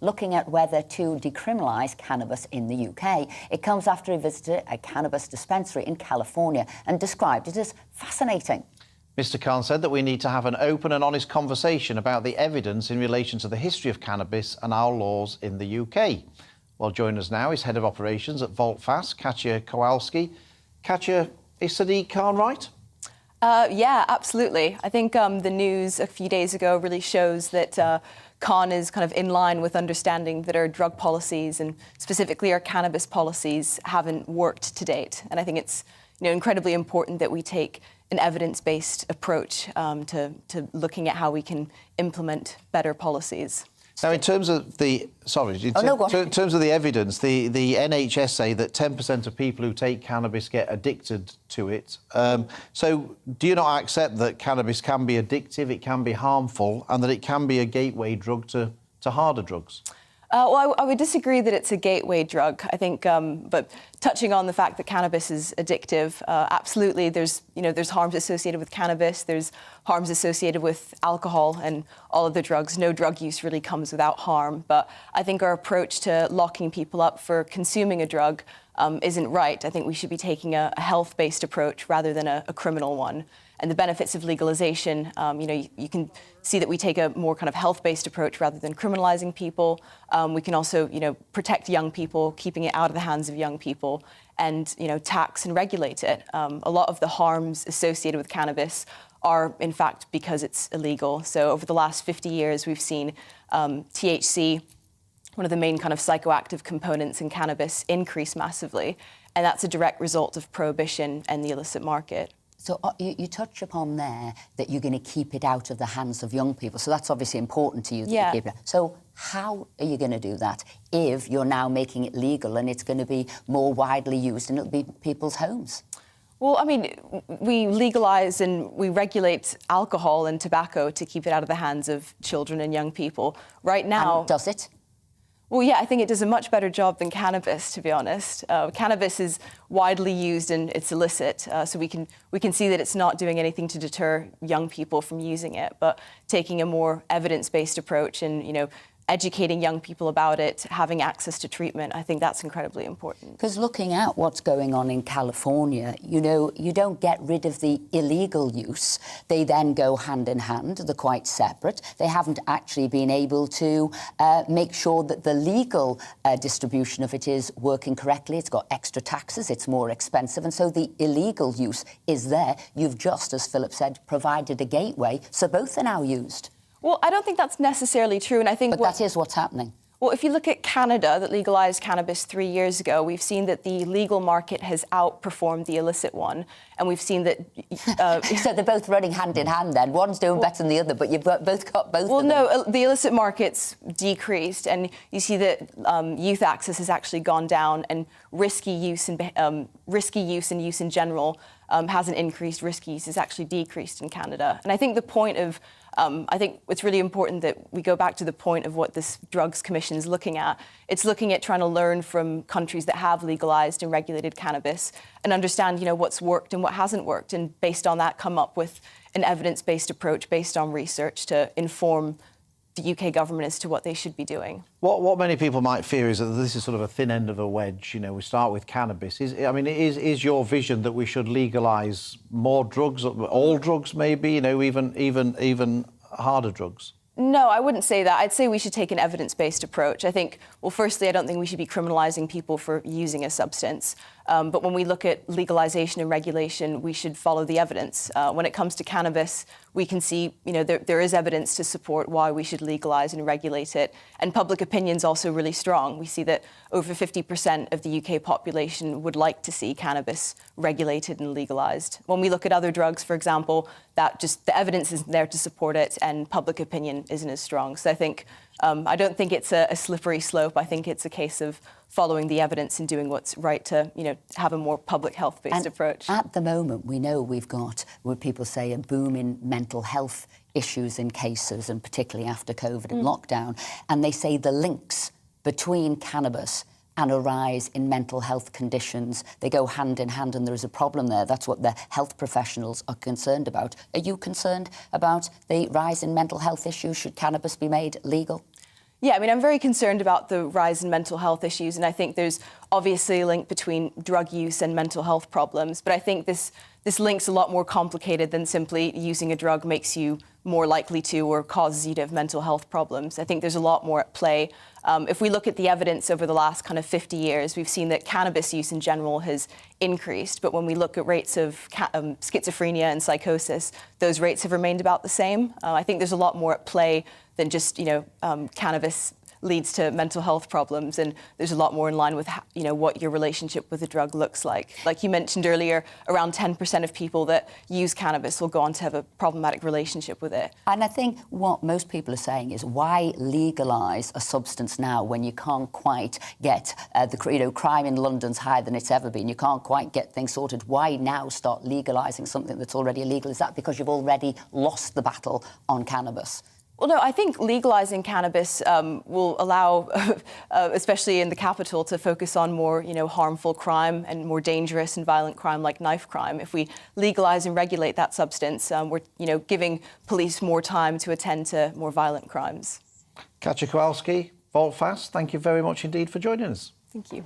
looking at whether to decriminalise cannabis in the UK. It comes after he visited a cannabis dispensary in California and described it as fascinating. Mr. Khan said that we need to have an open and honest conversation about the evidence in relation to the history of cannabis and our laws in the UK. Well, joining us now is Head of Operations at VaultFast, Katya Kowalski. Katya, is Sadiq Khan right? Yeah, absolutely. I think the news a few days ago really shows that Khan is kind of in line with understanding that our drug policies and specifically our cannabis policies haven't worked to date. And I think it's incredibly important that we take an evidence-based approach to looking at how we can implement better policies. Now, in terms of the in terms of the evidence, the NHS say that 10% of people who take cannabis get addicted to it. So, do you not accept that cannabis can be addictive, it can be harmful, and that it can be a gateway drug to harder drugs? Well, I would disagree that it's a gateway drug. I think, but touching on the fact that cannabis is addictive, absolutely. There's harms associated with cannabis. There's harms associated with alcohol and all of the drugs. No drug use really comes without harm. But I think our approach to locking people up for consuming a drug isn't right. I think we should be taking a health-based approach rather than a criminal one. And the benefits of legalization, you can see that we take a more kind of health-based approach rather than criminalizing people. We can also, protect young people, keeping it out of the hands of young people, and, tax and regulate it. A lot of the harms associated with cannabis are, in fact, because it's illegal. So over the last 50 years, we've seen THC, one of the main kind of psychoactive components in cannabis, increase massively. And that's a direct result of prohibition and the illicit market. So you touch upon there that you're going to keep it out of the hands of young people. So that's obviously important to you. Yeah. You keep it. So how are you going to do that if you're now making it legal and it's going to be more widely used and it'll be people's homes? Well, I mean, we legalise and we regulate alcohol and tobacco to keep it out of the hands of children and young people. Right now... And does it? Well, yeah, I think it does a much better job than cannabis, to be honest. Cannabis is widely used and it's illicit, so we can see that it's not doing anything to deter young people from using it. But taking a more evidence-based approach and, educating young people about it, having access to treatment, I think that's incredibly important. Because looking at what's going on in California, you don't get rid of the illegal use. They then go hand in hand. They're quite separate. They haven't actually been able to make sure that the legal distribution of it is working correctly. It's got extra taxes. It's more expensive. And so the illegal use is there. You've just, as Philip said, provided a gateway. So both are now used. Well, I don't think that's necessarily true, and I think... But that is what's happening. Well, if you look at Canada, that legalised cannabis 3 years ago, we've seen that the legal market has outperformed the illicit one, and we've seen that... So they're both running hand in hand then. One's doing better than the other, but you've both got both Well, of them. no, the illicit market's decreased, and you see that youth access has actually gone down, and risky use and use in general hasn't increased. Risky use has actually decreased in Canada. And I think the point of... I think it's really important that we go back to the point of what this Drugs Commission is looking at. It's looking at trying to learn from countries that have legalised and regulated cannabis and understand, what's worked and what hasn't worked, and based on that come up with an evidence-based approach based on research to inform the UK government as to what they should be doing. What many people might fear is that this is sort of a thin end of a wedge. We start with cannabis. Is your vision that we should legalise more drugs, all drugs maybe, even harder drugs? No, I wouldn't say that. I'd say we should take an evidence-based approach. I think, well, firstly, I don't think we should be criminalising people for using a substance. But when we look at legalisation and regulation, we should follow the evidence. When it comes to cannabis, we can see, there is evidence to support why we should legalise and regulate it. And public opinion's also really strong. We see that over 50% of the UK population would like to see cannabis regulated and legalised. When we look at other drugs, for example, the evidence isn't there to support it, and public opinion isn't as strong. So I think, I don't think it's a slippery slope. I think it's a case of following the evidence and doing what's right to, have a more public health-based approach. At the moment, we know we've got, what people say, a boom in mental health issues and cases, and particularly after COVID and lockdown. And they say the links between cannabis and a rise in mental health conditions, they go hand in hand, and there is a problem there. That's what the health professionals are concerned about. Are you concerned about the rise in mental health issues? Should cannabis be made legal? Yeah, I mean, I'm very concerned about the rise in mental health issues, and I think there's obviously a link between drug use and mental health problems, but I think this link's a lot more complicated than simply using a drug makes you more likely to or causes you to have mental health problems. I think there's a lot more at play. If we look at the evidence over the last kind of 50 years, we've seen that cannabis use in general has increased, but when we look at rates of schizophrenia and psychosis, those rates have remained about the same. I think there's a lot more at play than just, cannabis leads to mental health problems, and there's a lot more in line with what your relationship with the drug looks like. Like you mentioned earlier, around 10% of people that use cannabis will go on to have a problematic relationship with it. And I think what most people are saying is, why legalise a substance now when you can't quite get crime in London's higher than it's ever been? You can't quite get things sorted. Why now start legalising something that's already illegal? Is that because you've already lost the battle on cannabis? Well, no, I think legalising cannabis will allow, especially in the capital, to focus on more, harmful crime and more dangerous and violent crime like knife crime. If we legalise and regulate that substance, we're, giving police more time to attend to more violent crimes. Katja Kowalski, Vault Fast, thank you very much indeed for joining us. Thank you.